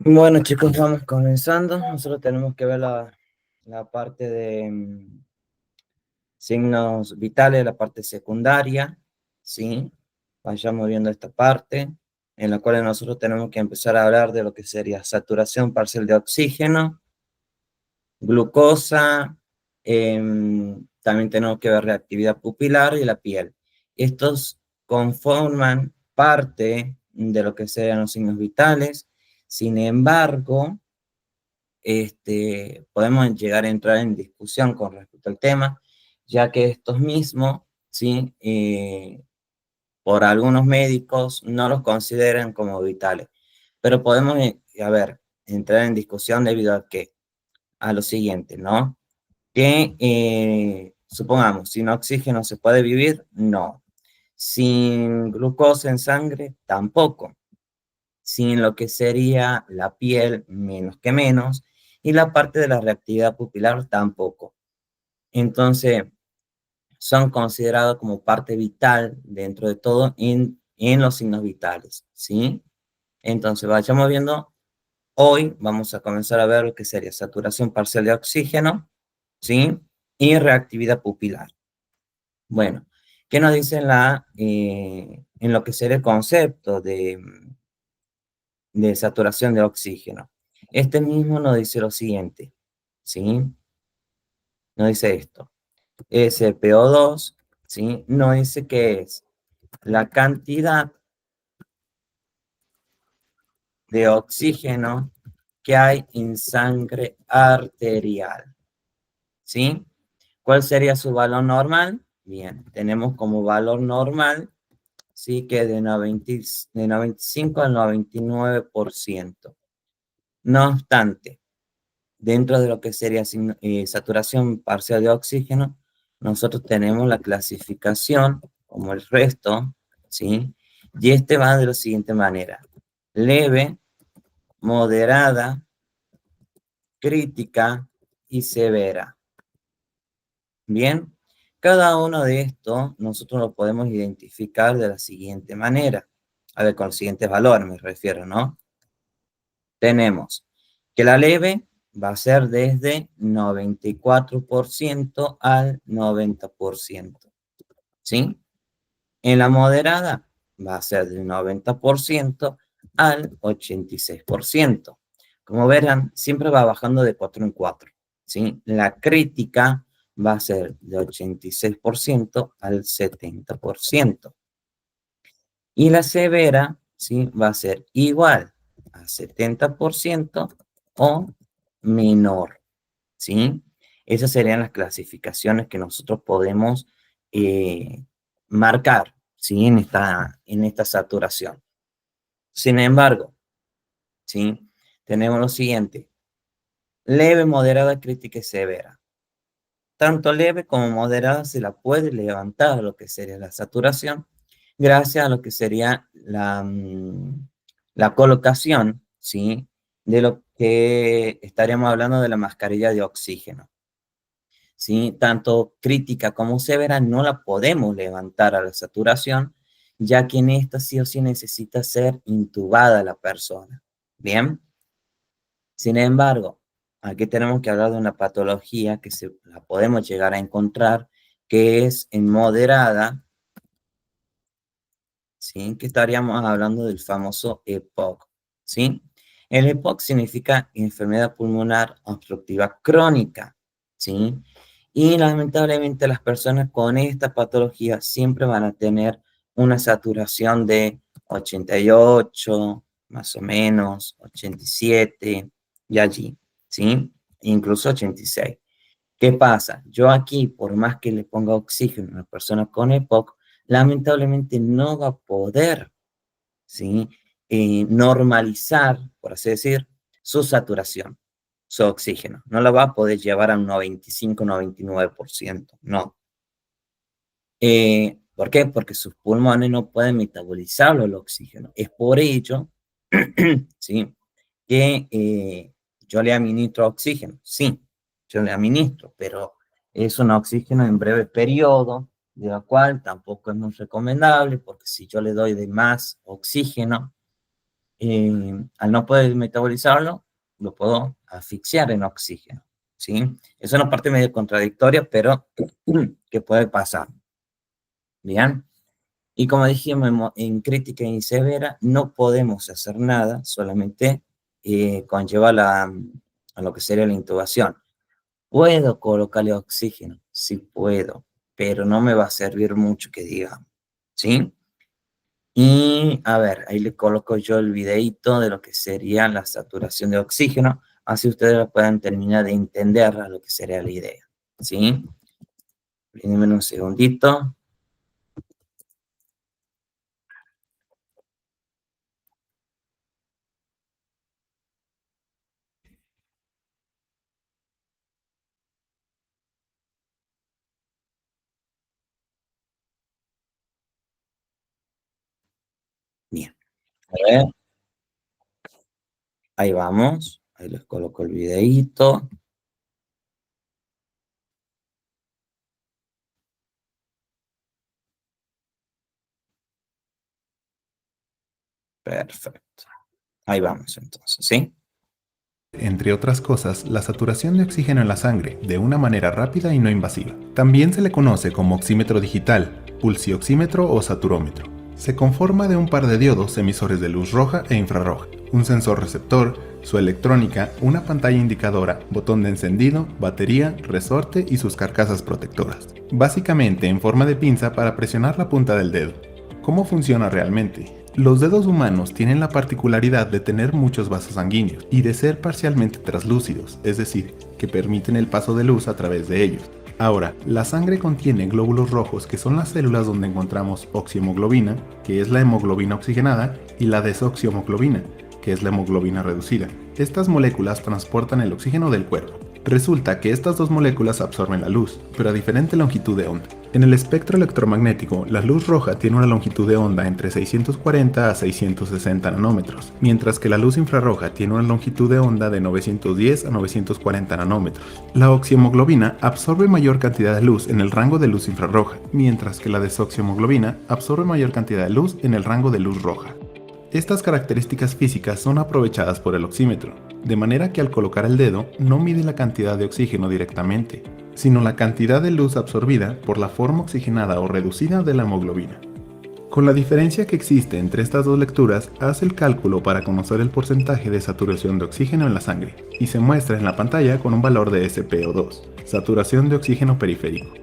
Bueno, chicos, vamos comenzando. Nosotros tenemos que ver la parte de signos vitales, la parte secundaria, ¿sí? Vayamos viendo esta parte, en la cual nosotros tenemos que empezar a hablar de lo que sería saturación parcial de oxígeno, glucosa, también tenemos que ver reactividad pupilar y la piel. Estos conforman parte de lo que serían los signos vitales. Sin embargo, podemos llegar a entrar en discusión con respecto al tema, ya que estos mismos, ¿sí? Por algunos médicos no los consideran como vitales, pero podemos, a ver, entrar en discusión debido a lo siguiente, ¿no? Que, supongamos, sin oxígeno se puede vivir, no. Sin glucosa en sangre, tampoco. Sin lo que sería la piel, menos que menos, y la parte de la reactividad pupilar tampoco. Entonces, son considerados como parte vital dentro de todo en los signos vitales, ¿sí? Entonces, vayamos viendo, hoy vamos a comenzar a ver lo que sería saturación parcial de oxígeno, ¿sí? Y reactividad pupilar. Bueno, ¿qué nos dice en lo que sería el concepto de saturación de oxígeno? Este mismo nos dice lo siguiente, ¿sí? Nos dice esto, SPO2, ¿sí? Nos dice que es la cantidad de oxígeno que hay en sangre arterial, ¿sí? ¿Cuál sería su valor normal? Bien, tenemos como valor normal, sí, que de 95 al 99%. No obstante, dentro de lo que sería saturación parcial de oxígeno, nosotros tenemos la clasificación como el resto, ¿sí? Y este va de la siguiente manera: leve, moderada, crítica y severa. Bien, cada uno de estos nosotros lo podemos identificar de la siguiente manera. A ver, con los siguientes valores me refiero, ¿no? Tenemos que la leve va a ser desde 94% al 90%, ¿sí? En la moderada va a ser del 90% al 86%. Como verán, siempre va bajando de 4 en 4, ¿sí? La crítica va a ser de 86% al 70%. Y la severa, ¿sí? Va a ser igual a 70% o menor, ¿sí? Esas serían las clasificaciones que nosotros podemos eh, marcar, ¿sí? En esta saturación. Sin embargo, ¿sí? Tenemos lo siguiente: leve, moderada, crítica y severa. Tanto leve como moderada se la puede levantar lo que sería la saturación, gracias a lo que sería la colocación, ¿sí? De lo que estaríamos hablando de la mascarilla de oxígeno, ¿sí? Tanto crítica como severa no la podemos levantar a la saturación, ya que en esta sí o sí necesita ser intubada la persona. Bien, sin embargo, aquí tenemos que hablar de una patología que la podemos llegar a encontrar, que es en moderada, ¿sí? Que estaríamos hablando del famoso EPOC, ¿sí? El EPOC significa enfermedad pulmonar obstructiva crónica, ¿sí? Y lamentablemente las personas con esta patología siempre van a tener una saturación de 88, más o menos, 87 y allí, ¿sí? Incluso 86. ¿Qué pasa? Yo aquí, por más que le ponga oxígeno a una persona con EPOC, lamentablemente no va a poder, ¿sí? Normalizar, por así decir, su saturación, su oxígeno. No la va a poder llevar a un 95, 99%, no. ¿Por qué? Porque sus pulmones no pueden metabolizarlo el oxígeno. Es por ello, ¿sí? Que yo le administro oxígeno, sí, yo le administro, pero es un oxígeno en breve periodo, de la cual tampoco es muy recomendable, porque si yo le doy de más oxígeno, al no poder metabolizarlo, lo puedo asfixiar en oxígeno, ¿sí? Es una parte medio contradictoria, pero que puede pasar, ¿bien? Y como dijimos en crítica y severa, no podemos hacer nada, solamente conlleva a lo que sería la intubación. ¿Puedo colocarle oxígeno? Sí puedo, pero no me va a servir mucho que digamos, ¿sí? Y a ver, ahí le coloco yo el videito de lo que sería la saturación de oxígeno, así ustedes puedan terminar de entender lo que sería la idea, ¿sí? Denme un segundito. Bien, a ver, ahí vamos, ahí les coloco el videito. Perfecto, ahí vamos entonces, ¿sí? Entre otras cosas, la saturación de oxígeno en la sangre de una manera rápida y no invasiva. También se le conoce como oxímetro digital, pulsioxímetro o saturómetro. Se conforma de un par de diodos emisores de luz roja e infrarroja, un sensor receptor, su electrónica, una pantalla indicadora, botón de encendido, batería, resorte y sus carcasas protectoras. Básicamente en forma de pinza para presionar la punta del dedo. ¿Cómo funciona realmente? Los dedos humanos tienen la particularidad de tener muchos vasos sanguíneos y de ser parcialmente translúcidos, es decir, que permiten el paso de luz a través de ellos. Ahora, la sangre contiene glóbulos rojos que son las células donde encontramos oxihemoglobina, que es la hemoglobina oxigenada, y la desoxihemoglobina, que es la hemoglobina reducida. Estas moléculas transportan el oxígeno del cuerpo. Resulta que estas dos moléculas absorben la luz, pero a diferente longitud de onda. En el espectro electromagnético, la luz roja tiene una longitud de onda entre 640 a 660 nanómetros, mientras que la luz infrarroja tiene una longitud de onda de 910 a 940 nanómetros. La oxihemoglobina absorbe mayor cantidad de luz en el rango de luz infrarroja, mientras que la desoxihemoglobina absorbe mayor cantidad de luz en el rango de luz roja. Estas características físicas son aprovechadas por el oxímetro, de manera que al colocar el dedo no mide la cantidad de oxígeno directamente, sino la cantidad de luz absorbida por la forma oxigenada o reducida de la hemoglobina. Con la diferencia que existe entre estas dos lecturas, hace el cálculo para conocer el porcentaje de saturación de oxígeno en la sangre, y se muestra en la pantalla con un valor de SpO2, saturación de oxígeno periférico.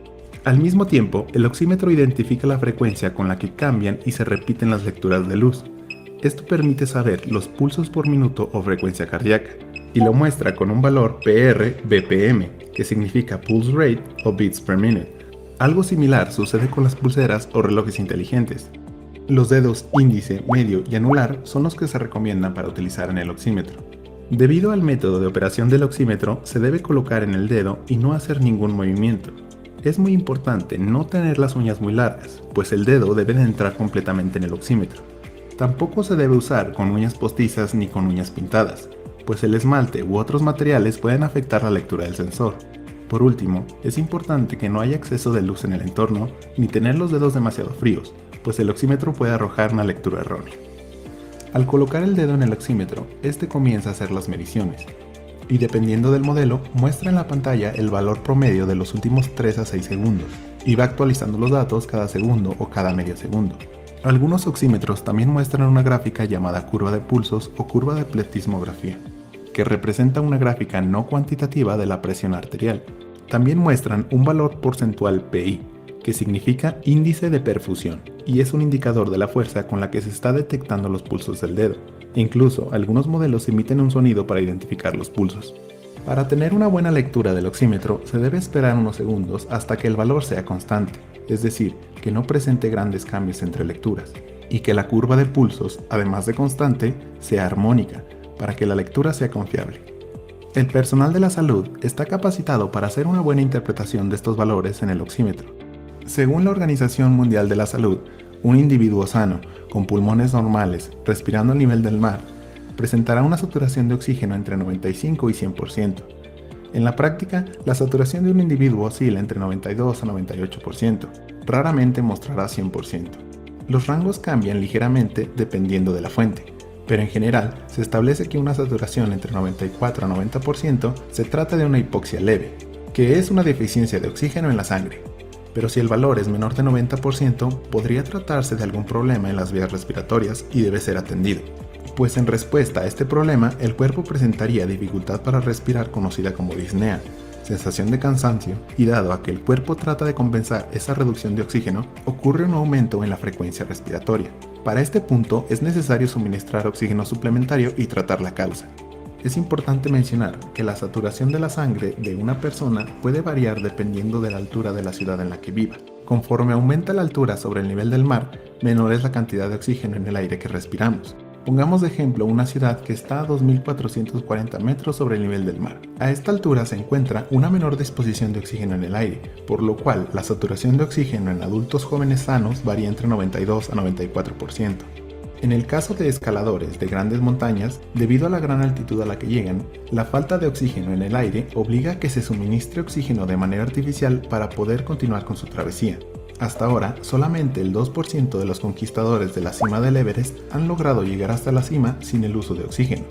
Al mismo tiempo, el oxímetro identifica la frecuencia con la que cambian y se repiten las lecturas de luz. Esto permite saber los pulsos por minuto o frecuencia cardíaca, y lo muestra con un valor PR-BPM, que significa Pulse Rate o Beats per Minute. Algo similar sucede con las pulseras o relojes inteligentes. Los dedos índice, medio y anular son los que se recomiendan para utilizar en el oxímetro. Debido al método de operación del oxímetro, se debe colocar en el dedo y no hacer ningún movimiento. Es muy importante no tener las uñas muy largas, pues el dedo debe de entrar completamente en el oxímetro. Tampoco se debe usar con uñas postizas ni con uñas pintadas, pues el esmalte u otros materiales pueden afectar la lectura del sensor. Por último, es importante que no haya exceso de luz en el entorno ni tener los dedos demasiado fríos, pues el oxímetro puede arrojar una lectura errónea. Al colocar el dedo en el oxímetro, este comienza a hacer las mediciones, y dependiendo del modelo, muestra en la pantalla el valor promedio de los últimos 3 a 6 segundos, y va actualizando los datos cada segundo o cada medio segundo. Algunos oxímetros también muestran una gráfica llamada curva de pulsos o curva de pletismografía, que representa una gráfica no cuantitativa de la presión arterial. También muestran un valor porcentual PI, que significa índice de perfusión, y es un indicador de la fuerza con la que se está detectando los pulsos del dedo. Incluso algunos modelos emiten un sonido para identificar los pulsos. Para tener una buena lectura del oxímetro se debe esperar unos segundos hasta que el valor sea constante, es decir, que no presente grandes cambios entre lecturas, y que la curva de pulsos, además de constante, sea armónica, para que la lectura sea confiable. El personal de la salud está capacitado para hacer una buena interpretación de estos valores en el oxímetro. Según la Organización Mundial de la Salud, un individuo sano, con pulmones normales, respirando al nivel del mar, presentará una saturación de oxígeno entre 95 y 100%. En la práctica, la saturación de un individuo oscila entre 92 a 98%, raramente mostrará 100%. Los rangos cambian ligeramente dependiendo de la fuente, pero en general se establece que una saturación entre 94 a 90% se trata de una hipoxia leve, que es una deficiencia de oxígeno en la sangre. Pero si el valor es menor de 90%, podría tratarse de algún problema en las vías respiratorias y debe ser atendido. Pues en respuesta a este problema, el cuerpo presentaría dificultad para respirar conocida como disnea, sensación de cansancio, y dado a que el cuerpo trata de compensar esa reducción de oxígeno, ocurre un aumento en la frecuencia respiratoria. Para este punto es necesario suministrar oxígeno suplementario y tratar la causa. Es importante mencionar que la saturación de la sangre de una persona puede variar dependiendo de la altura de la ciudad en la que viva. Conforme aumenta la altura sobre el nivel del mar, menor es la cantidad de oxígeno en el aire que respiramos. Pongamos de ejemplo una ciudad que está a 2.440 metros sobre el nivel del mar. A esta altura se encuentra una menor disposición de oxígeno en el aire, por lo cual la saturación de oxígeno en adultos jóvenes sanos varía entre 92 a 94%. En el caso de escaladores de grandes montañas, debido a la gran altitud a la que llegan, la falta de oxígeno en el aire obliga a que se suministre oxígeno de manera artificial para poder continuar con su travesía. Hasta ahora, solamente el 2% de los conquistadores de la cima del Everest han logrado llegar hasta la cima sin el uso de oxígeno.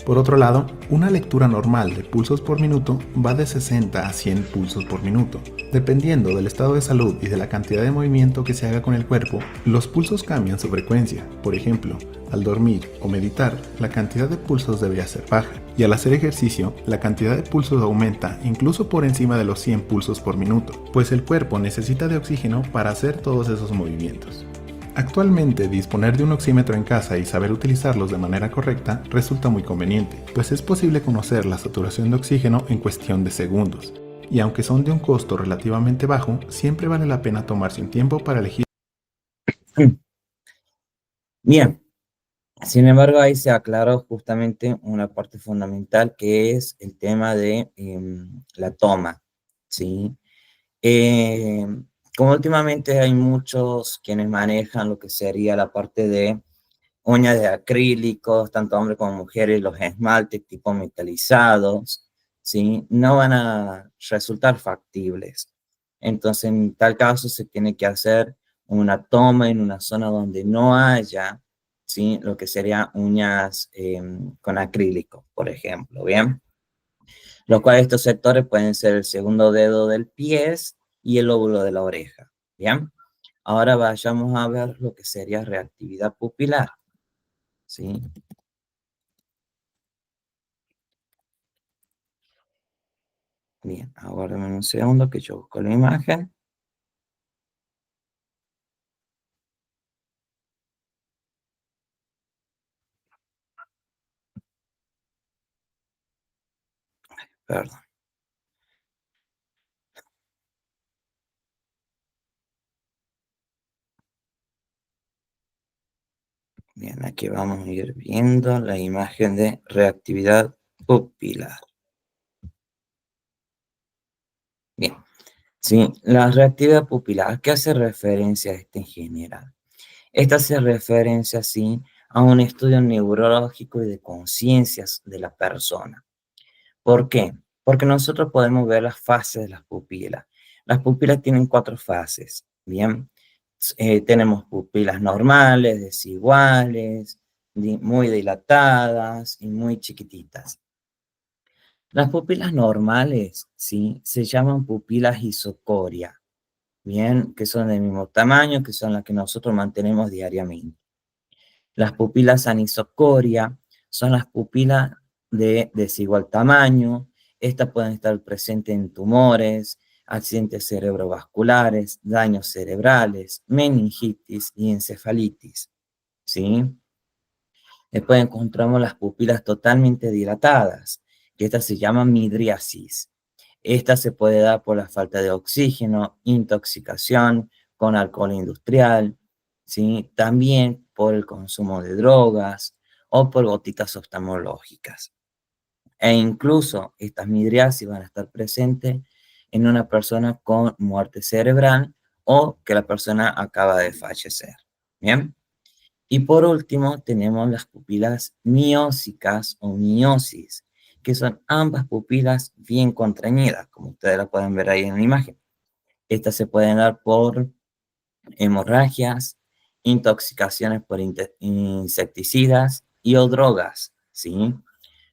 Por otro lado, una lectura normal de pulsos por minuto va de 60 a 100 pulsos por minuto. Dependiendo del estado de salud y de la cantidad de movimiento que se haga con el cuerpo, los pulsos cambian su frecuencia. Por ejemplo, al dormir o meditar, la cantidad de pulsos debería ser baja, y al hacer ejercicio, la cantidad de pulsos aumenta incluso por encima de los 100 pulsos por minuto, pues el cuerpo necesita de oxígeno para hacer todos esos movimientos. Actualmente, disponer de un oxímetro en casa y saber utilizarlos de manera correcta resulta muy conveniente, pues es posible conocer la saturación de oxígeno en cuestión de segundos. Y aunque son de un costo relativamente bajo, siempre vale la pena tomarse un tiempo para elegir. Bien, sin embargo, ahí se aclaró justamente una parte fundamental que es el tema de la toma, ¿sí? Como últimamente hay muchos quienes manejan lo que sería la parte de uñas de acrílicos, tanto hombres como mujeres, los esmaltes tipo metalizados, ¿sí? No van a resultar factibles. Entonces, en tal caso, se tiene que hacer una toma en una zona donde no haya, ¿sí? Lo que sería uñas con acrílico, por ejemplo, ¿bien? Los cuales estos sectores pueden ser el segundo dedo del pie y el lóbulo de la oreja, ¿bien? Ahora vayamos a ver lo que sería reactividad pupilar, ¿sí? Bien, ahora un segundo que yo busco la imagen. Perdón. Bien, aquí vamos a ir viendo la imagen de reactividad pupilar. Bien, sí, la reactividad pupilar, ¿a qué hace referencia a este en general? Esta hace referencia, sí, a un estudio neurológico y de conciencias de la persona. ¿Por qué? Porque nosotros podemos ver las fases de las pupilas. Las pupilas tienen 4 fases, ¿bien? Tenemos pupilas normales, desiguales, muy dilatadas y muy chiquititas. Las pupilas normales, ¿sí? Se llaman pupilas isocoria, ¿bien? Que son del mismo tamaño, que son las que nosotros mantenemos diariamente. Las pupilas anisocoria son las pupilas de desigual tamaño. Estas pueden estar presentes en tumores, accidentes cerebrovasculares, daños cerebrales, meningitis y encefalitis, ¿sí? Después encontramos las pupilas totalmente dilatadas, que estas se llaman midriasis. Esta se puede dar por la falta de oxígeno, intoxicación con alcohol industrial, ¿sí? También por el consumo de drogas o por gotitas oftalmológicas. E incluso estas midriasis van a estar presentes en una persona con muerte cerebral o que la persona acaba de fallecer. ¿Bien? Y por último, tenemos las pupilas miósicas o miosis, que son ambas pupilas bien contrañidas, como ustedes la pueden ver ahí en la imagen. Estas se pueden dar por hemorragias, intoxicaciones por insecticidas y o drogas, ¿sí?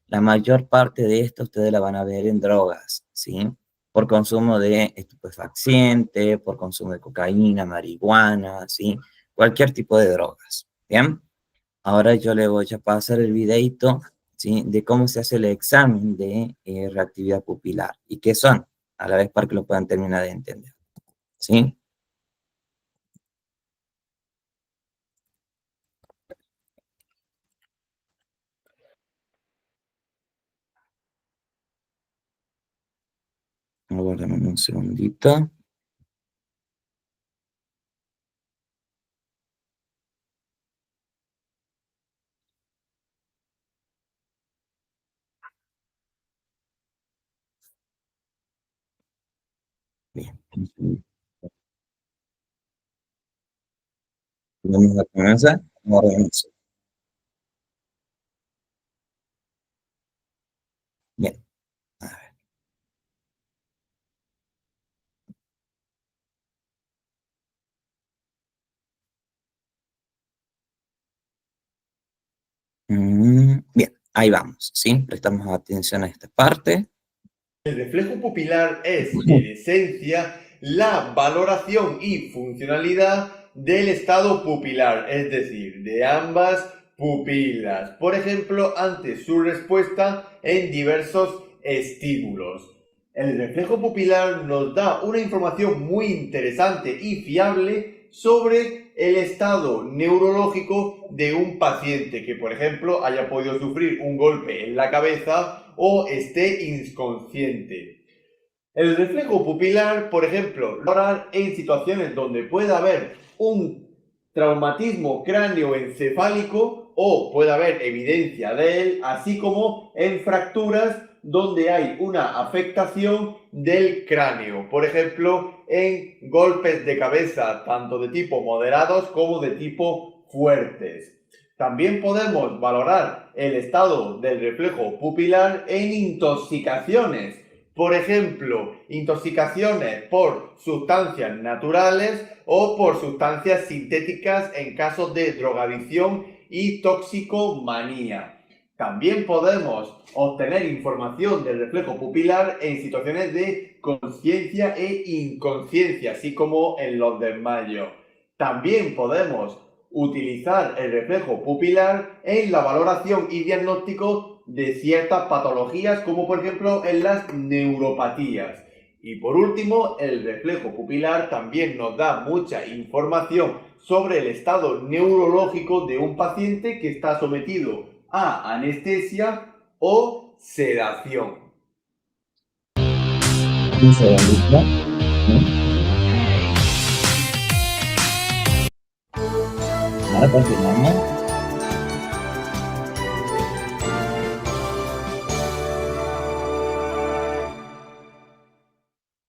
La mayor parte de esto ustedes la van a ver en drogas, ¿sí? Por consumo de estupefaciente, por consumo de cocaína, marihuana, ¿sí? Cualquier tipo de drogas, ¿bien? Ahora yo le voy a pasar el videito, ¿sí? De cómo se hace el examen de reactividad pupilar y qué son, a la vez para que lo puedan terminar de entender, ¿sí? Aguárdame un segundito. Bien. Vamos a comenzar. Bien. A ver. Bien, ahí vamos, ¿sí? Prestamos atención a esta parte. El reflejo pupilar es, en esencia, la valoración y funcionalidad del estado pupilar, es decir, de ambas pupilas. Por ejemplo, ante su respuesta en diversos estímulos. El reflejo pupilar nos da una información muy interesante y fiable sobre el estado neurológico de un paciente que, por ejemplo, haya podido sufrir un golpe en la cabeza o esté inconsciente. El reflejo pupilar, por ejemplo, lograr en situaciones donde pueda haber un traumatismo cráneoencefálico o puede haber evidencia de él, así como en fracturas donde hay una afectación del cráneo, por ejemplo, en golpes de cabeza tanto de tipo moderados como de tipo fuertes. También podemos valorar el estado del reflejo pupilar en intoxicaciones. Por ejemplo, intoxicaciones por sustancias naturales o por sustancias sintéticas en casos de drogadicción y toxicomanía. También podemos obtener información del reflejo pupilar en situaciones de conciencia e inconsciencia, así como en los desmayos. También podemos utilizar el reflejo pupilar en la valoración y diagnóstico de ciertas patologías, como por ejemplo en las neuropatías. Y por último, el reflejo pupilar también nos da mucha información sobre el estado neurológico de un paciente que está sometido a anestesia o sedación. Un segundito. Ahora continuamos.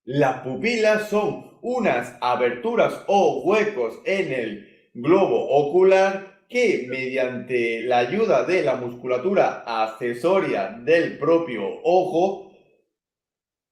Las pupilas son unas aberturas o huecos en el globo ocular que mediante la ayuda de la musculatura accesoria del propio ojo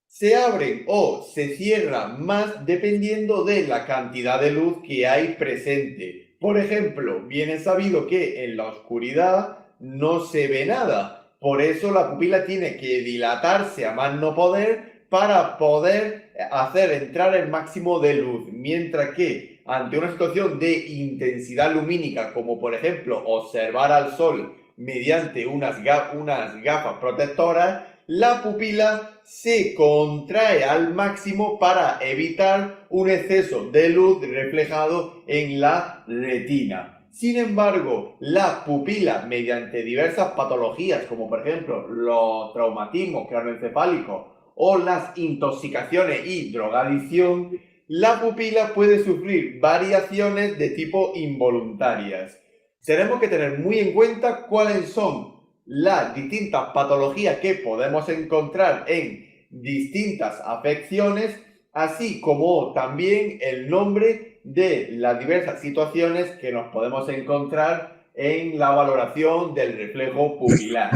se abren o se cierran más dependiendo de la cantidad de luz que hay presente. Por ejemplo, bien es sabido que en la oscuridad no se ve nada. Por eso la pupila tiene que dilatarse a más no poder para poder hacer entrar el máximo de luz. Mientras que ante una situación de intensidad lumínica, como por ejemplo observar al sol mediante unas gafas protectoras, la pupila se contrae al máximo para evitar un exceso de luz reflejado en la retina. Sin embargo, la pupila, mediante diversas patologías, como por ejemplo los traumatismos craneoencefálicos o las intoxicaciones y drogadicción, la pupila puede sufrir variaciones de tipo involuntarias. Tenemos que tener muy en cuenta cuáles son las distintas patologías que podemos encontrar en distintas afecciones, así como también el nombre de las diversas situaciones que nos podemos encontrar en la valoración del reflejo pupilar.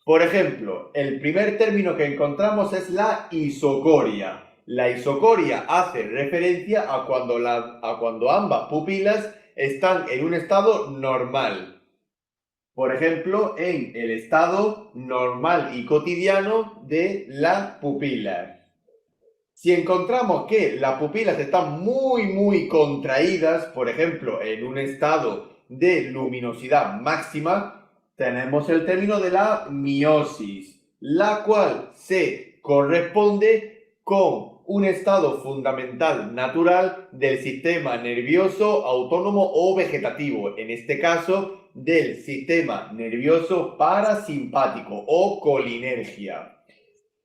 Por ejemplo, el primer término que encontramos es la isocoria. La isocoria hace referencia a cuando ambas pupilas están en un estado normal. Por ejemplo, en el estado normal y cotidiano de la pupila. Si encontramos que las pupilas están muy contraídas, por ejemplo, en un estado de luminosidad máxima, tenemos el término de la miosis, la cual se corresponde con un estado fundamental natural del sistema nervioso autónomo o vegetativo, en este caso del sistema nervioso parasimpático o colinergia.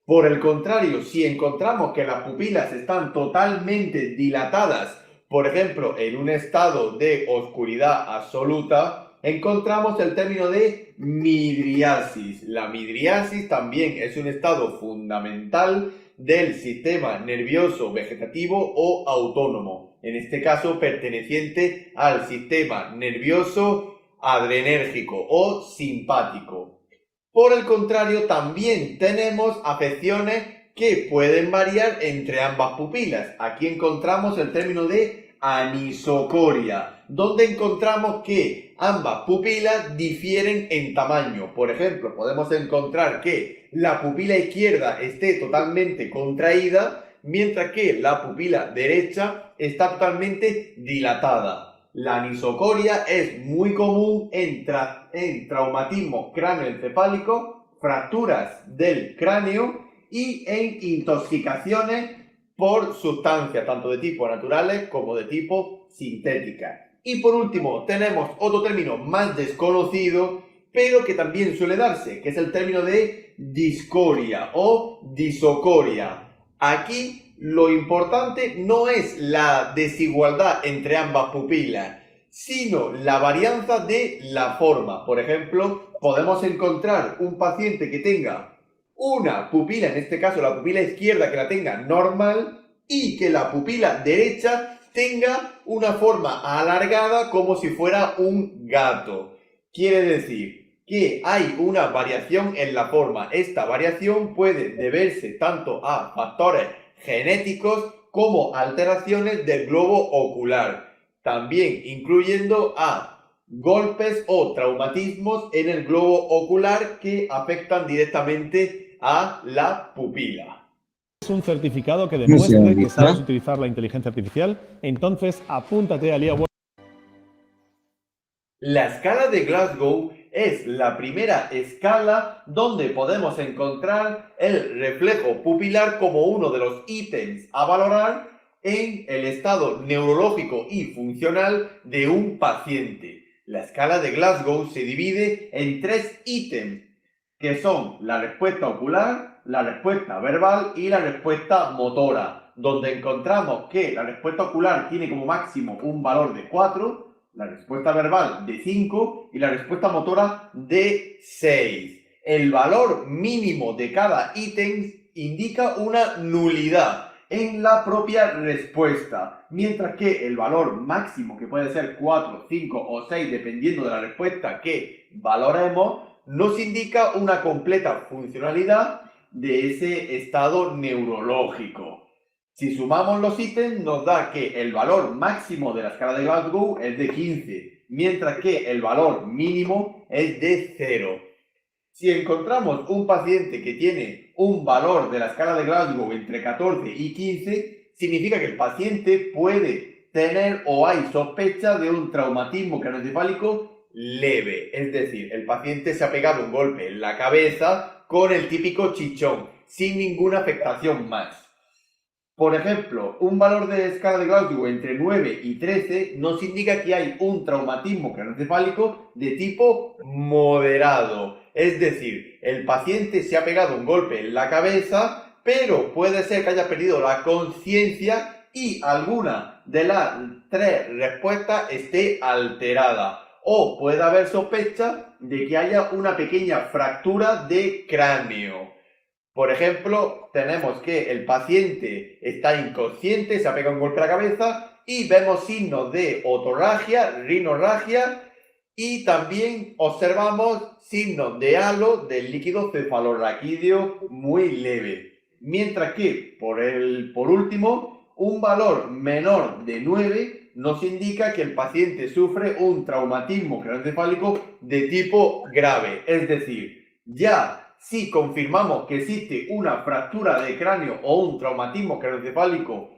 Por el contrario, si encontramos que las pupilas están totalmente dilatadas, por ejemplo, en un estado de oscuridad absoluta, encontramos el término de midriasis. La midriasis también es un estado fundamental del sistema nervioso vegetativo o autónomo, en este caso perteneciente al sistema nervioso adrenérgico o simpático. Por el contrario, también tenemos afecciones que pueden variar entre ambas pupilas. Aquí encontramos el término de anisocoria, donde encontramos que ambas pupilas difieren en tamaño. Por ejemplo, podemos encontrar que la pupila izquierda esté totalmente contraída, mientras que la pupila derecha está totalmente dilatada. La anisocoria es muy común en traumatismo cráneoencefálico, fracturas del cráneo y en intoxicaciones por sustancias tanto de tipo naturales como de tipo sintética. Y por último tenemos otro término más desconocido, pero que también suele darse, que es el término de discoria o disocoria. Aquí lo importante no es la desigualdad entre ambas pupilas, sino la varianza de la forma. Por ejemplo, podemos encontrar un paciente que tenga una pupila, en este caso la pupila izquierda, que la tenga normal y que la pupila derecha tenga una forma alargada como si fuera un gato. Quiere decir que hay una variación en la forma. Esta variación puede deberse tanto a factores genéticos como alteraciones del globo ocular, también incluyendo a golpes o traumatismos en el globo ocular que afectan directamente a la pupila. Es un certificado que demuestre que sabes utilizar la inteligencia artificial, entonces apúntate al IA. La escala de Glasgow es la primera escala donde podemos encontrar el reflejo pupilar como uno de los ítems a valorar en el estado neurológico y funcional de un paciente. La escala de Glasgow se divide en 3 ítems, que son la respuesta ocular, la respuesta verbal y la respuesta motora, donde encontramos que la respuesta ocular tiene como máximo un valor de 4, la respuesta verbal de 5 y la respuesta motora de 6. El valor mínimo de cada ítem indica una nulidad en la propia respuesta, mientras que el valor máximo, que puede ser 4, 5 o 6, dependiendo de la respuesta que valoremos, nos indica una completa funcionalidad de ese estado neurológico. Si sumamos los ítems, nos da que el valor máximo de la escala de Glasgow es de 15, mientras que el valor mínimo es de 0. Si encontramos un paciente que tiene un valor de la escala de Glasgow entre 14 y 15, significa que el paciente puede tener o hay sospecha de un traumatismo craneoencefálico leve. Es decir, el paciente se ha pegado un golpe en la cabeza con el típico chichón, sin ninguna afectación más. Por ejemplo, un valor de escala de Glasgow entre 9 y 13 nos indica que hay un traumatismo craneoencefálico de tipo moderado. Es decir, el paciente se ha pegado un golpe en la cabeza, pero puede ser que haya perdido la conciencia y alguna de las 3 respuestas esté alterada. O puede haber sospecha de que haya una pequeña fractura de cráneo. Por ejemplo, tenemos que el paciente está inconsciente, se ha pegado un golpe a la cabeza y vemos signos de otorragia, rinorragia y también observamos signos de halo del líquido cefalorraquídeo muy leve. Mientras que, por último, un valor menor de 9 nos indica que el paciente sufre un traumatismo craneoencefálico de tipo grave. Es decir, ya si confirmamos que existe una fractura de cráneo o un traumatismo craneoencefálico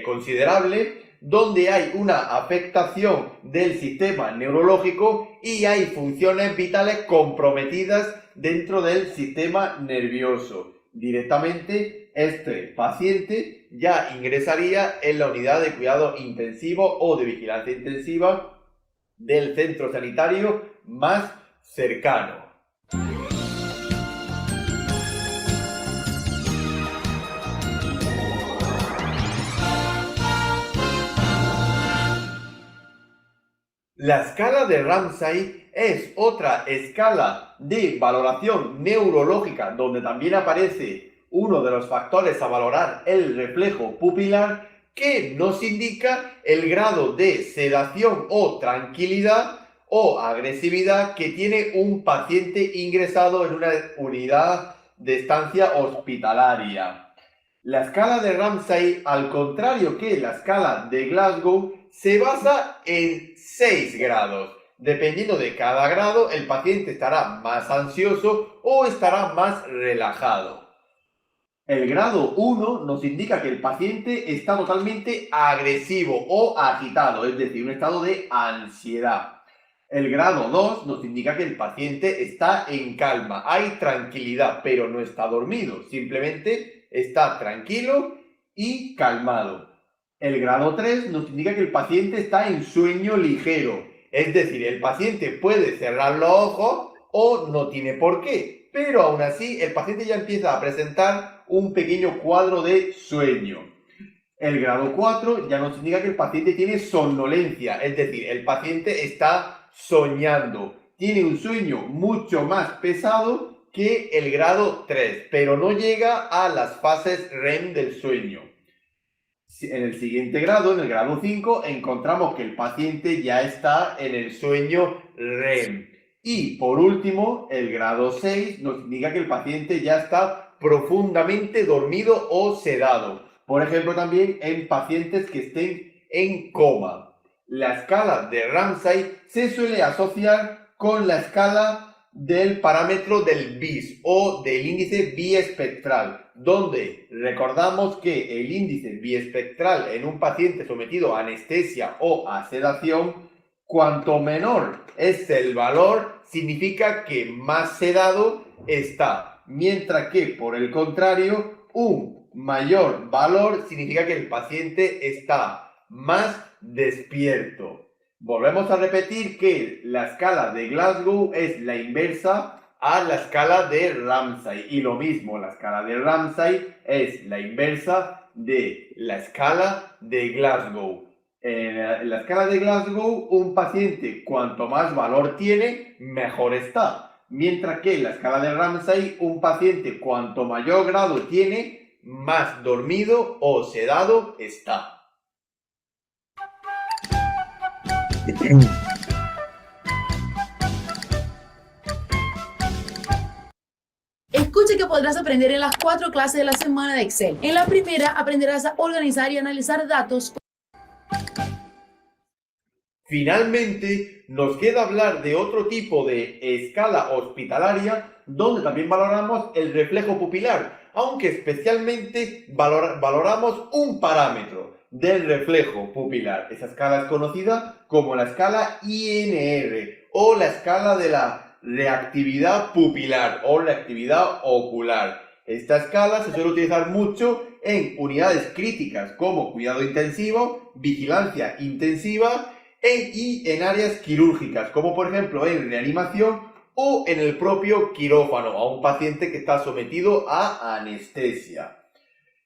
considerable, donde hay una afectación del sistema neurológico y hay funciones vitales comprometidas dentro del sistema nervioso. Directamente este paciente ya ingresaría en la unidad de cuidado intensivo o de vigilancia intensiva del centro sanitario más cercano. La escala de Ramsay es otra escala de valoración neurológica donde también aparece uno de los factores a valorar, el reflejo pupilar, que nos indica el grado de sedación o tranquilidad o agresividad que tiene un paciente ingresado en una unidad de estancia hospitalaria. La escala de Ramsay, al contrario que la escala de Glasgow, se basa en 6 grados. Dependiendo de cada grado, el paciente estará más ansioso o estará más relajado. El grado 1 nos indica que el paciente está totalmente agresivo o agitado, es decir, un estado de ansiedad. El grado 2 nos indica que el paciente está en calma, hay tranquilidad, pero no está dormido, simplemente está tranquilo y calmado. El grado 3 nos indica que el paciente está en sueño ligero, es decir, el paciente puede cerrar los ojos o no tiene por qué, pero aún así el paciente ya empieza a presentar un pequeño cuadro de sueño. El grado 4 ya nos indica que el paciente tiene somnolencia, es decir, el paciente está soñando, tiene un sueño mucho más pesado que el grado 3, pero no llega a las fases REM del sueño. En el siguiente grado, en el grado 5, encontramos que el paciente ya está en el sueño REM. Y por último, el grado 6 nos indica que el paciente ya está profundamente dormido o sedado. Por ejemplo, también en pacientes que estén en coma. La escala de Ramsay se suele asociar con la escala del parámetro del BIS o del índice biespectral, donde recordamos que el índice biespectral en un paciente sometido a anestesia o a sedación, cuanto menor es el valor, significa que más sedado está, mientras que por el contrario, un mayor valor significa que el paciente está más despierto. Volvemos a repetir que la escala de Glasgow es la inversa a la escala de Ramsay. Y lo mismo, la escala de Ramsay es la inversa de la escala de Glasgow. En la escala de Glasgow, un paciente cuanto más valor tiene, mejor está. Mientras que en la escala de Ramsay, un paciente cuanto mayor grado tiene, más dormido o sedado está. Escuche que podrás aprender en las 4 clases de la semana de Excel. En la primera aprenderás a organizar y analizar datos. Finalmente, nos queda hablar de otro tipo de escala hospitalaria donde también valoramos el reflejo pupilar, aunque especialmente valoramos un parámetro del reflejo pupilar. Esa escala es conocida como la escala INR o la escala de la reactividad pupilar o reactividad ocular. Esta escala se suele utilizar mucho en unidades críticas como cuidado intensivo, vigilancia intensiva y en áreas quirúrgicas, como por ejemplo en reanimación o en el propio quirófano, a un paciente que está sometido a anestesia.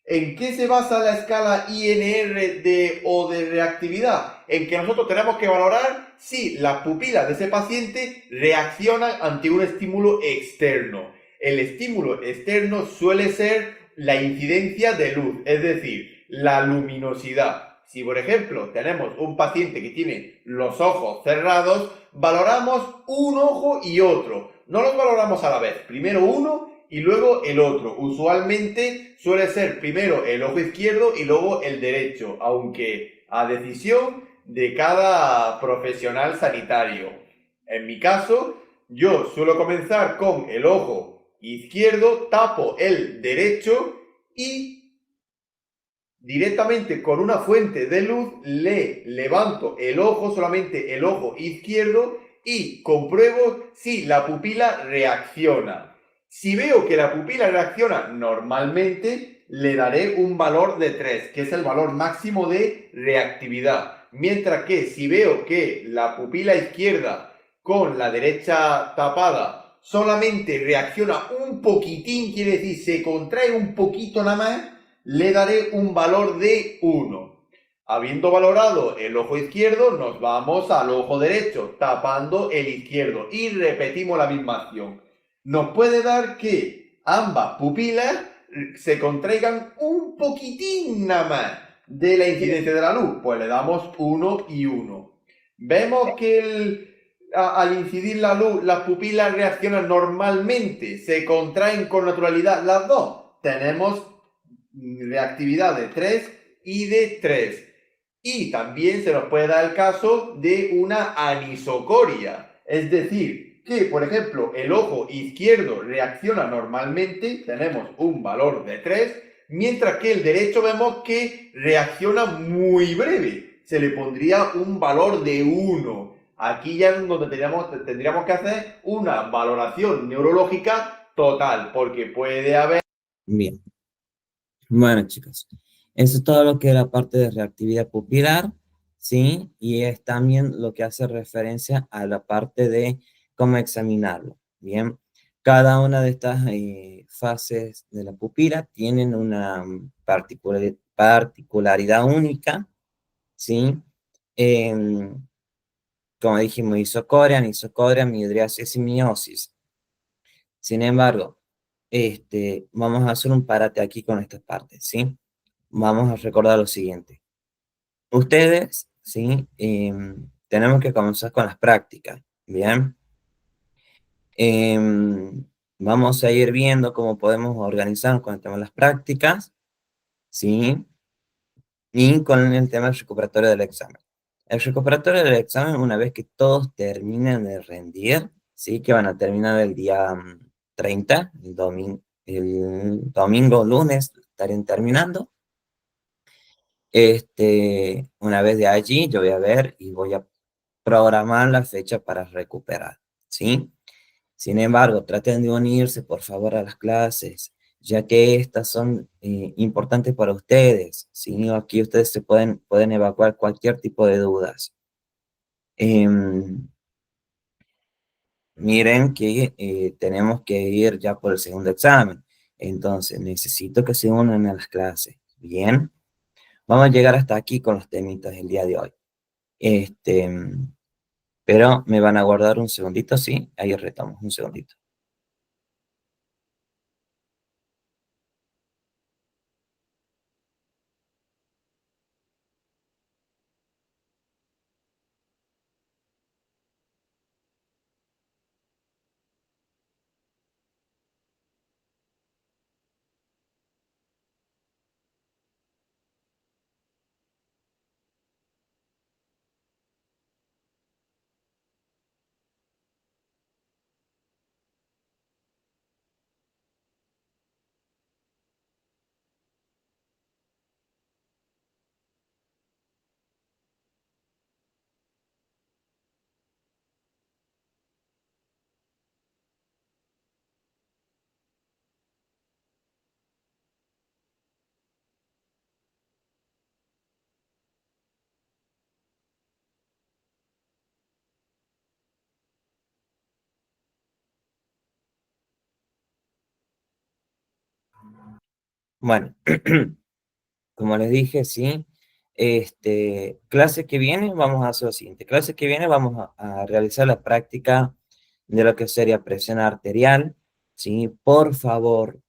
¿En qué se basa la escala INR o de reactividad? En que nosotros tenemos que valorar si las pupilas de ese paciente reaccionan ante un estímulo externo. El estímulo externo suele ser la incidencia de luz, es decir, la luminosidad. Si, por ejemplo, tenemos un paciente que tiene los ojos cerrados, valoramos un ojo y otro. No los valoramos a la vez. Primero uno y luego el otro. Usualmente suele ser primero el ojo izquierdo y luego el derecho, aunque a decisión de cada profesional sanitario. En mi caso, yo suelo comenzar con el ojo izquierdo, tapo el derecho y directamente con una fuente de luz le levanto el ojo, solamente el ojo izquierdo, y compruebo si la pupila reacciona. Si veo que la pupila reacciona normalmente, le daré un valor de 3, que es el valor máximo de reactividad. Mientras que si veo que la pupila izquierda con la derecha tapada solamente reacciona un poquitín, quiere decir, se contrae un poquito nada más, le daré un valor de 1. Habiendo valorado el ojo izquierdo, nos vamos al ojo derecho, tapando el izquierdo, y repetimos la misma acción. Nos puede dar que ambas pupilas se contraigan un poquitín nada más de la incidencia de la luz, pues le damos 1 y 1. Vemos que al incidir la luz, las pupilas reaccionan normalmente, se contraen con naturalidad las dos. Tenemos reactividad de 3 y de 3. Y también se nos puede dar el caso de una anisocoria, es decir, que por ejemplo el ojo izquierdo reacciona normalmente, tenemos un valor de 3, mientras que el derecho vemos que reacciona muy breve, se le pondría un valor de 1. Aquí ya es donde tendríamos que hacer una valoración neurológica total, porque puede haber... Bien. Bueno, chicos, eso es todo lo que es la parte de reactividad pupilar, ¿sí? Y es también lo que hace referencia a la parte de cómo examinarlo, ¿bien? Cada una de estas fases de la pupila tienen una particularidad única, ¿sí? Como dijimos, isocoria, anisocoria, midriasis y meiosis. Sin embargo, vamos a hacer un parate aquí con estas partes, ¿sí? Vamos a recordar lo siguiente. Ustedes, ¿sí? Tenemos que comenzar con las prácticas, ¿bien? Vamos a ir viendo cómo podemos organizarnos con el tema de las prácticas, ¿sí? Y con el tema del recuperatorio del examen. El recuperatorio del examen, una vez que todos terminen de rendir, ¿sí? Que van a terminar el día 30, el domingo, lunes, estarían terminando. Una vez de allí, yo voy a ver y voy a programar la fecha para recuperar, ¿sí? Sin embargo, traten de unirse, por favor, a las clases, ya que estas son importantes para ustedes, ¿sí? Aquí ustedes pueden evacuar cualquier tipo de dudas. Miren que tenemos que ir ya por el segundo examen, entonces necesito que se unan a las clases, ¿bien? Vamos a llegar hasta aquí con los temitas del día de hoy. Pero me van a guardar un segundito, sí, ahí retamos, un segundito. Bueno, como les dije, sí, clase que viene vamos a hacer lo siguiente. Clase que viene vamos a realizar la práctica de lo que sería presión arterial, ¿sí? Por favor,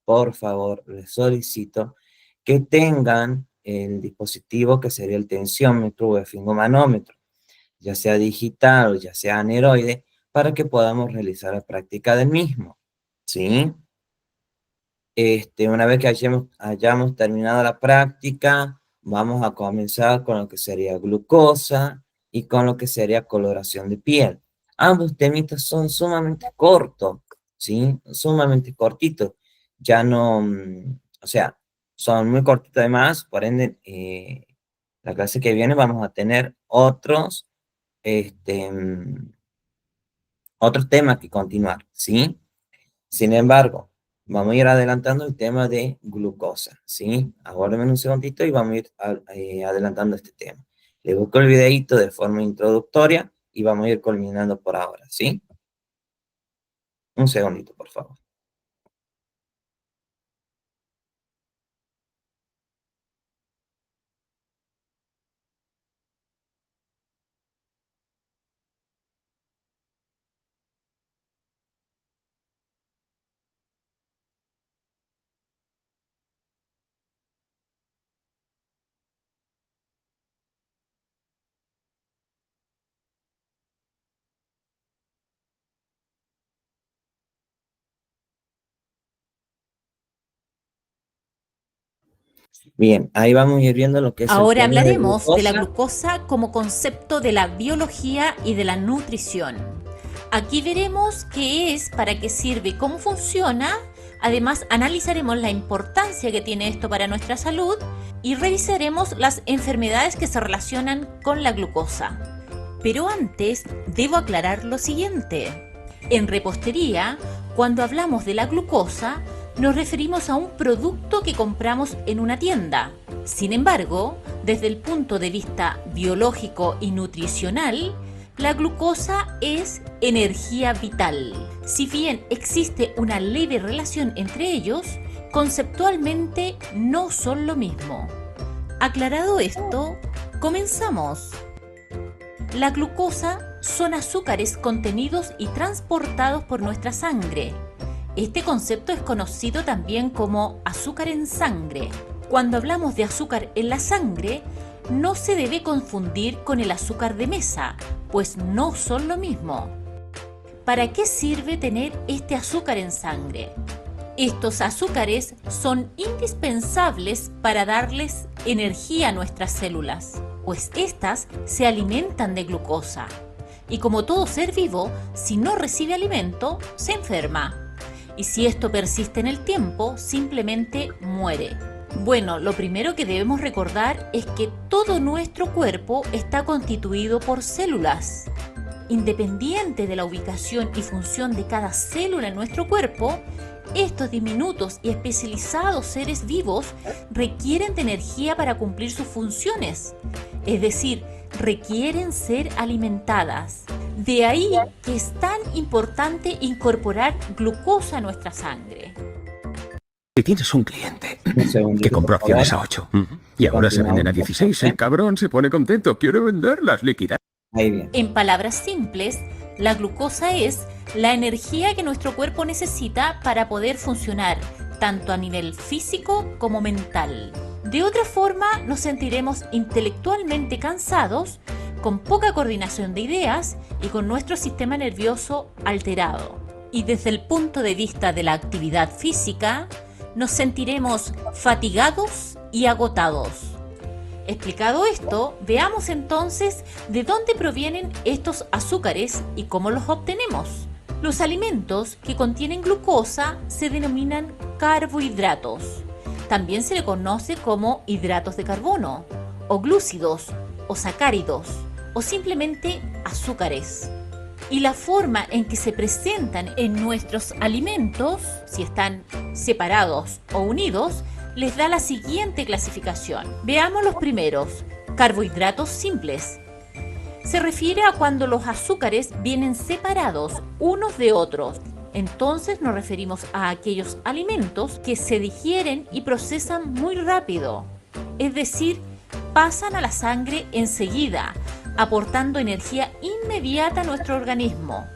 les solicito que tengan el dispositivo que sería el tensiómetro o esfingomanómetro, ya sea digital o ya sea aneroide, para que podamos realizar la práctica del mismo, ¿sí? Una vez que hayamos terminado la práctica, vamos a comenzar con lo que sería glucosa y con lo que sería coloración de piel. Ambos temitas son sumamente cortos, ¿sí? Sumamente cortitos. Ya no, o sea, son muy cortitos además, por ende, la clase que viene vamos a tener otros temas que continuar, ¿sí? Sin embargo, vamos a ir adelantando el tema de glucosa, ¿sí? Aguárdenme un segundito y vamos a ir adelantando este tema. Le busco el videito de forma introductoria y vamos a ir culminando por ahora, ¿sí? Un segundito, por favor. Bien, ahí vamos a ir viendo lo que es Ahora el tema de hablaremos de la glucosa. glucosa como concepto de la biología y de la nutrición. Aquí veremos qué es, para qué sirve y cómo funciona. Además, analizaremos la importancia que tiene esto para nuestra salud y revisaremos las enfermedades que se relacionan con la glucosa. Pero antes, debo aclarar lo siguiente. En repostería, cuando hablamos de la glucosa, nos referimos a un producto que compramos en una tienda. Sin embargo, desde el punto de vista biológico y nutricional, la glucosa es energía vital. Si bien existe una leve relación entre ellos, conceptualmente no son lo mismo. Aclarado esto, comenzamos. La glucosa son azúcares contenidos y transportados por nuestra sangre. Este concepto es conocido también como azúcar en sangre. Cuando hablamos de azúcar en la sangre, no se debe confundir con el azúcar de mesa, pues no son lo mismo. ¿Para qué sirve tener este azúcar en sangre? Estos azúcares son indispensables para darles energía a nuestras células, pues éstas se alimentan de glucosa. Y como todo ser vivo, si no recibe alimento, se enferma. Y si esto persiste en el tiempo, simplemente muere. Bueno, lo primero que debemos recordar es que todo nuestro cuerpo está constituido por células. Independiente de la ubicación y función de cada célula en nuestro cuerpo, estos diminutos y especializados seres vivos requieren de energía para cumplir sus funciones, es decir, requieren ser alimentadas. De ahí que es tan importante incorporar glucosa a nuestra sangre. Si tienes un cliente Un segundito, que compró por favor. acciones a 8 y ahora se venden a 16, el cabrón se pone contento, quiere venderlas, liquidar. Ahí bien. En palabras simples, la glucosa es la energía que nuestro cuerpo necesita para poder funcionar, tanto a nivel físico como mental. De otra forma, nos sentiremos intelectualmente cansados, con poca coordinación de ideas y con nuestro sistema nervioso alterado. Y desde el punto de vista de la actividad física, nos sentiremos fatigados y agotados. Explicado esto, veamos entonces de dónde provienen estos azúcares y cómo los obtenemos. Los alimentos que contienen glucosa se denominan carbohidratos. También se le conoce como hidratos de carbono, o glúcidos, o sacáridos, o simplemente azúcares. Y la forma en que se presentan en nuestros alimentos, si están separados o unidos, les da la siguiente clasificación. Veamos los primeros: carbohidratos simples. Se refiere a cuando los azúcares vienen separados unos de otros. Entonces nos referimos a aquellos alimentos que se digieren y procesan muy rápido, es decir, pasan a la sangre enseguida, aportando energía inmediata a nuestro organismo.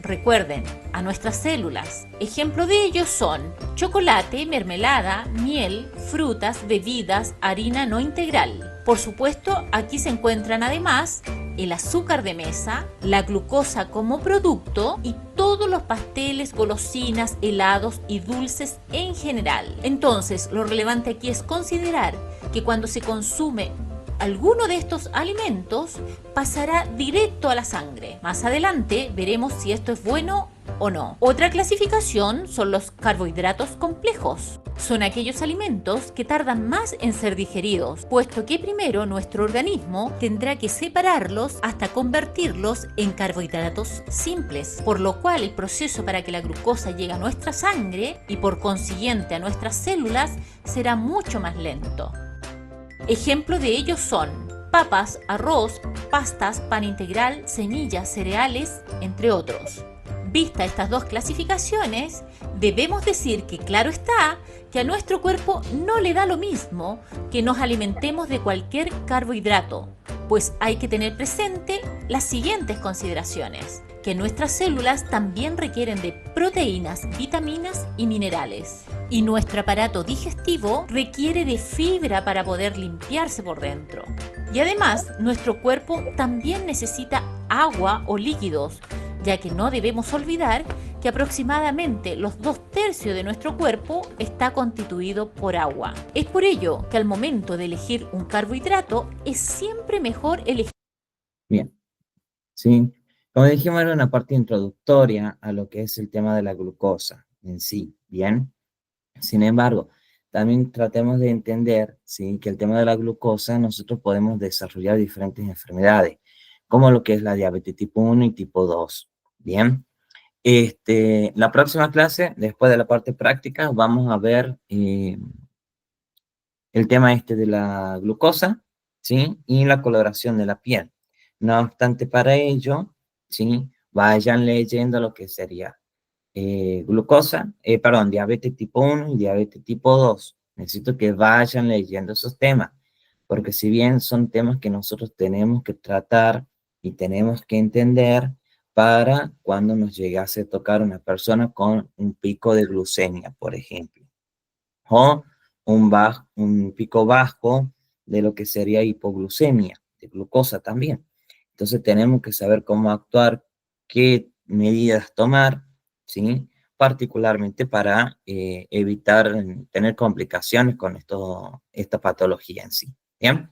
recuerden, a nuestras células. Ejemplo de ellos son chocolate, mermelada, miel, frutas, bebidas, harina no integral. Por supuesto, aquí se encuentran además el azúcar de mesa, la glucosa como producto y todos los pasteles, golosinas, helados y dulces en general. Entonces, lo relevante aquí es considerar que cuando se consume alguno de estos alimentos pasará directo a la sangre. Más adelante veremos si esto es bueno o no. Otra clasificación son los carbohidratos complejos. Son aquellos alimentos que tardan más en ser digeridos, puesto que primero nuestro organismo tendrá que separarlos hasta convertirlos en carbohidratos simples, por lo cual el proceso para que la glucosa llegue a nuestra sangre y por consiguiente a nuestras células será mucho más lento. Ejemplo de ellos son papas, arroz, pastas, pan integral, semillas, cereales, entre otros. Vista estas dos clasificaciones, debemos decir que claro está que a nuestro cuerpo no le da lo mismo que nos alimentemos de cualquier carbohidrato, pues hay que tener presente las siguientes consideraciones: que nuestras células también requieren de proteínas, vitaminas y minerales. Y nuestro aparato digestivo requiere de fibra para poder limpiarse por dentro. Y además, nuestro cuerpo también necesita agua o líquidos, ya que no debemos olvidar que aproximadamente los 2/3 de nuestro cuerpo está constituido por agua. Es por ello que al momento de elegir un carbohidrato es siempre mejor elegir. Bien, sí. Como dijimos, era una parte introductoria a lo que es el tema de la glucosa en sí, ¿bien? Sin embargo, también tratemos de entender, ¿sí?, que el tema de la glucosa nosotros podemos desarrollar diferentes enfermedades, como lo que es la diabetes tipo 1 y tipo 2, ¿bien? La próxima clase, después de la parte práctica, vamos a ver el tema de la glucosa, ¿sí?, y la coloración de la piel. No obstante, para ello, ¿sí?, vayan leyendo lo que sería diabetes tipo 1 y diabetes tipo 2. Necesito que vayan leyendo esos temas, porque si bien son temas que nosotros tenemos que tratar y tenemos que entender para cuando nos llegase a tocar una persona con un pico de glucemia, por ejemplo, o un pico bajo de lo que sería hipoglucemia, de glucosa también. Entonces tenemos que saber cómo actuar, qué medidas tomar, ¿sí?, particularmente para evitar tener complicaciones con esta patología en sí, ¿bien?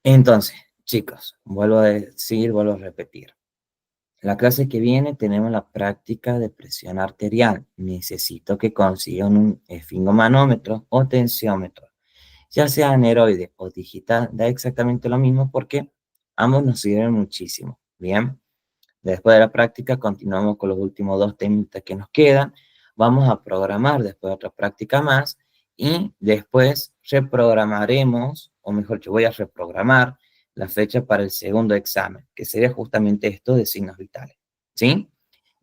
Entonces, chicos, vuelvo a decir, vuelvo a repetir. La clase que viene tenemos la práctica de presión arterial. Necesito que consigan un esfingomanómetro o tensiómetro, ya sea aneroide o digital, da exactamente lo mismo porque ambos nos sirven muchísimo, ¿bien? Después de la práctica continuamos con los últimos 2 temitas que nos quedan. Vamos a programar después otra práctica más y después reprogramaremos, o mejor, yo voy a reprogramar la fecha para el segundo examen, que sería justamente esto de signos vitales, ¿sí?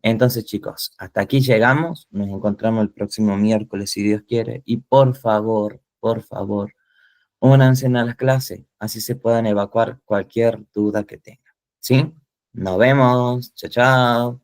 Entonces, chicos, hasta aquí llegamos. Nos encontramos el próximo miércoles, si Dios quiere. Y por favor, únanse a las clases, así se puedan evacuar cualquier duda que tengan, ¿sí? Nos vemos. Chao, chao.